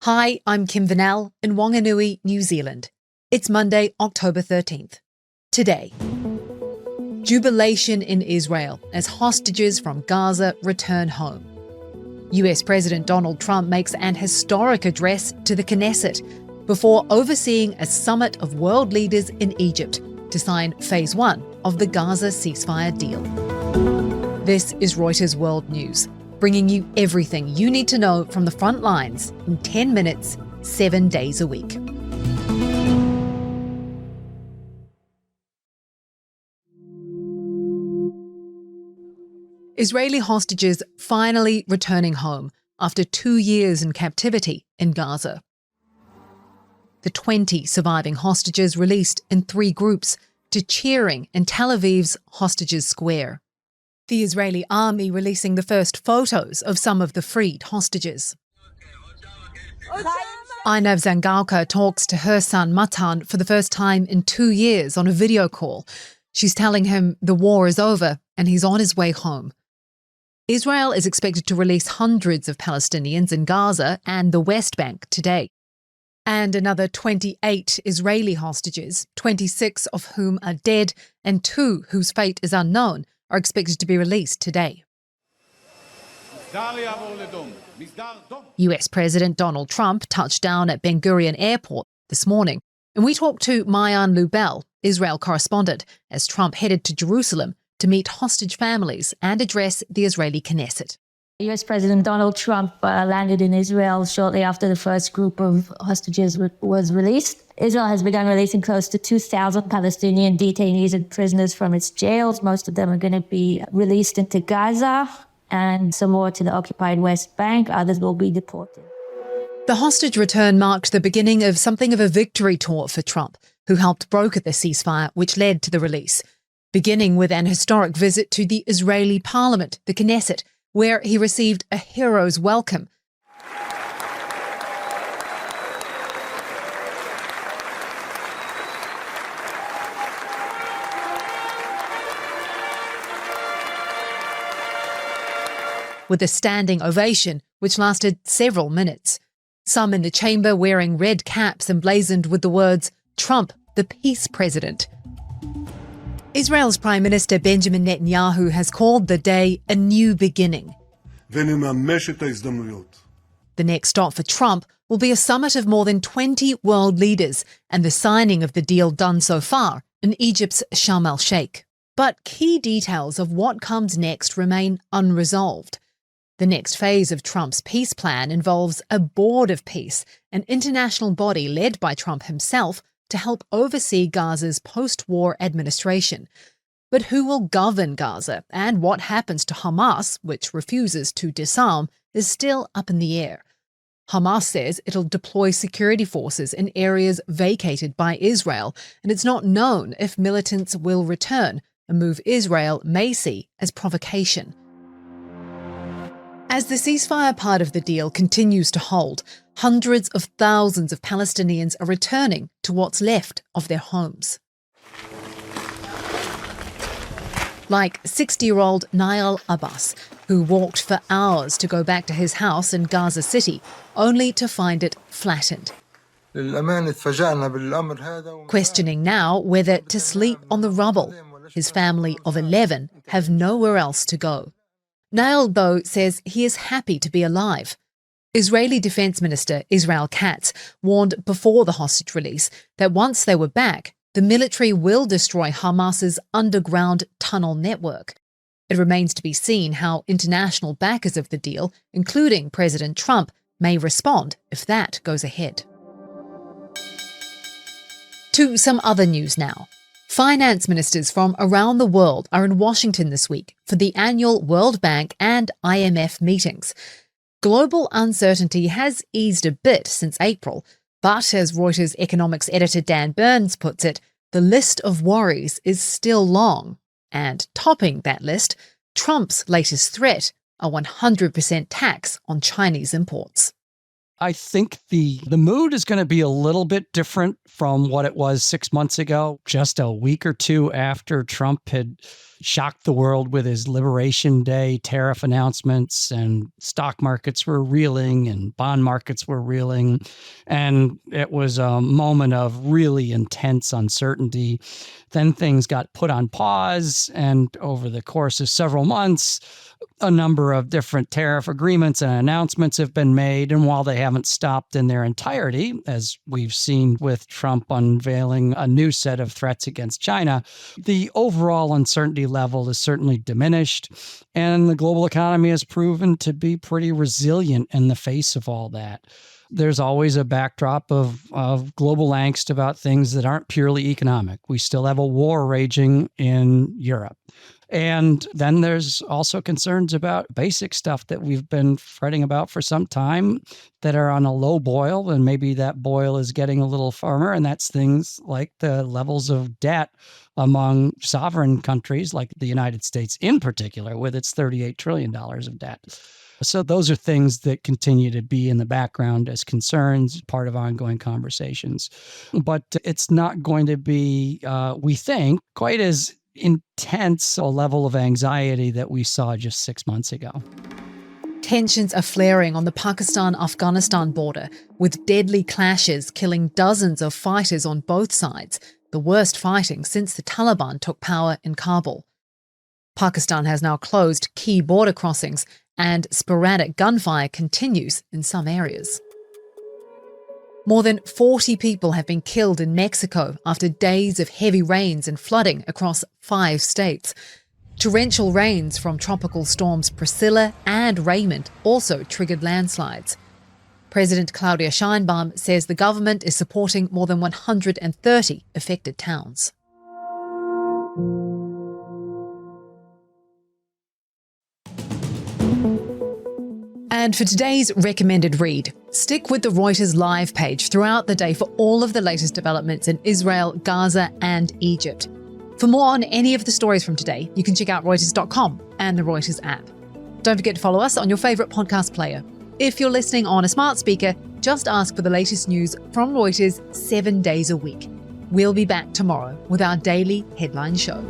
Hi, I'm Kim Vanel in Whanganui, New Zealand. It's Monday, October 13th. Today, jubilation in Israel as hostages from Gaza return home. U.S. President Donald Trump makes an historic address to the Knesset before overseeing a summit of world leaders in Egypt to sign Phase 1 of the Gaza ceasefire deal. This is Reuters World News, bringing you everything you need to know from the front lines in 10 minutes, 7 days a week. Israeli hostages finally returning home after 2 years in captivity in Gaza. The 20 surviving hostages released in 3 groups to cheering in Tel Aviv's Hostages Square. The Israeli army releasing the first photos of some of the freed hostages. Einav Zangalka talks to her son Matan for the first time in 2 years on a video call. She's telling him the war is over and he's on his way home. Israel is expected to release hundreds of Palestinians in Gaza and the West Bank today. And another 28 Israeli hostages, 26 of whom are dead and 2 whose fate is unknown, are expected to be released today. U.S. President Donald Trump touched down at Ben Gurion Airport this morning, and we talked to Maayan Lubell, Israel correspondent, as Trump headed to Jerusalem to meet hostage families and address the Israeli Knesset. U.S. President Donald Trump landed in Israel shortly after the first group of hostages was released. Israel has begun releasing close to 2,000 Palestinian detainees and prisoners from its jails. Most of them are going to be released into Gaza and some more to the occupied West Bank. Others will be deported. The hostage return marked the beginning of something of a victory tour for Trump, who helped broker the ceasefire which led to the release, beginning with an historic visit to the Israeli parliament, the Knesset, where he received a hero's welcome. With a standing ovation which lasted several minutes. Some in the chamber wearing red caps emblazoned with the words, "Trump, the peace president." Israel's Prime Minister Benjamin Netanyahu has called the day a new beginning. The next stop for Trump will be a summit of more than 20 world leaders and the signing of the deal done so far in Egypt's Sharm el-Sheikh. But key details of what comes next remain unresolved. The next phase of Trump's peace plan involves a board of peace, an international body led by Trump himself to help oversee Gaza's post-war administration. But who will govern Gaza and what happens to Hamas, which refuses to disarm, is still up in the air. Hamas says it'll deploy security forces in areas vacated by Israel, and it's not known if militants will return, a move Israel may see as provocation. As the ceasefire part of the deal continues to hold, hundreds of thousands of Palestinians are returning to what's left of their homes. Like 60-year-old Nail Abbas, who walked for hours to go back to his house in Gaza City, only to find it flattened. Questioning now whether to sleep on the rubble. His family of 11 have nowhere else to go. Nail, though, says he is happy to be alive. Israeli Defense Minister Israel Katz warned before the hostage release that once they were back, the military will destroy Hamas's underground tunnel network. It remains to be seen how international backers of the deal, including President Trump, may respond if that goes ahead. To some other news now. Finance ministers from around the world are in Washington this week for the annual World Bank and IMF meetings. Global uncertainty has eased a bit since April, but as Reuters economics editor Dan Burns puts it, the list of worries is still long. And topping that list, Trump's latest threat, a 100% tax on Chinese imports. I think the mood is going to be a little bit different from what it was 6 months ago, just a week or two after Trump had shocked the world with his Liberation Day tariff announcements, and stock markets were reeling and bond markets were reeling. And it was a moment of really intense uncertainty. Then things got put on pause, and over the course of several months, a number of different tariff agreements and announcements have been made. And while they haven't stopped in their entirety, as we've seen with Trump unveiling a new set of threats against China, the overall uncertainty level is certainly diminished. And the global economy has proven to be pretty resilient in the face of all that. There's always a backdrop of global angst about things that aren't purely economic. We still have a war raging in Europe. And then there's also concerns about basic stuff that we've been fretting about for some time that are on a low boil, and maybe that boil is getting a little firmer, and that's things like the levels of debt among sovereign countries like the United States in particular, with its $38 trillion of debt. So those are things that continue to be in the background as concerns, part of ongoing conversations. But it's not going to be, we think, quite as intense a level of anxiety that we saw just 6 months ago. Tensions are flaring on the Pakistan-Afghanistan border, with deadly clashes killing dozens of fighters on both sides, the worst fighting since the Taliban took power in Kabul. Pakistan has now closed key border crossings, and sporadic gunfire continues in some areas. More than 40 people have been killed in Mexico after days of heavy rains and flooding across 5 states. Torrential rains from tropical storms Priscilla and Raymond also triggered landslides. President Claudia Sheinbaum says the government is supporting more than 130 affected towns. And for today's recommended read, stick with the Reuters live page throughout the day for all of the latest developments in Israel, Gaza, and Egypt. For more on any of the stories from today, you can check out Reuters.com and the Reuters app. Don't forget to follow us on your favourite podcast player. If you're listening on a smart speaker, just ask for the latest news from Reuters 7 days a week. We'll be back tomorrow with our daily headline show.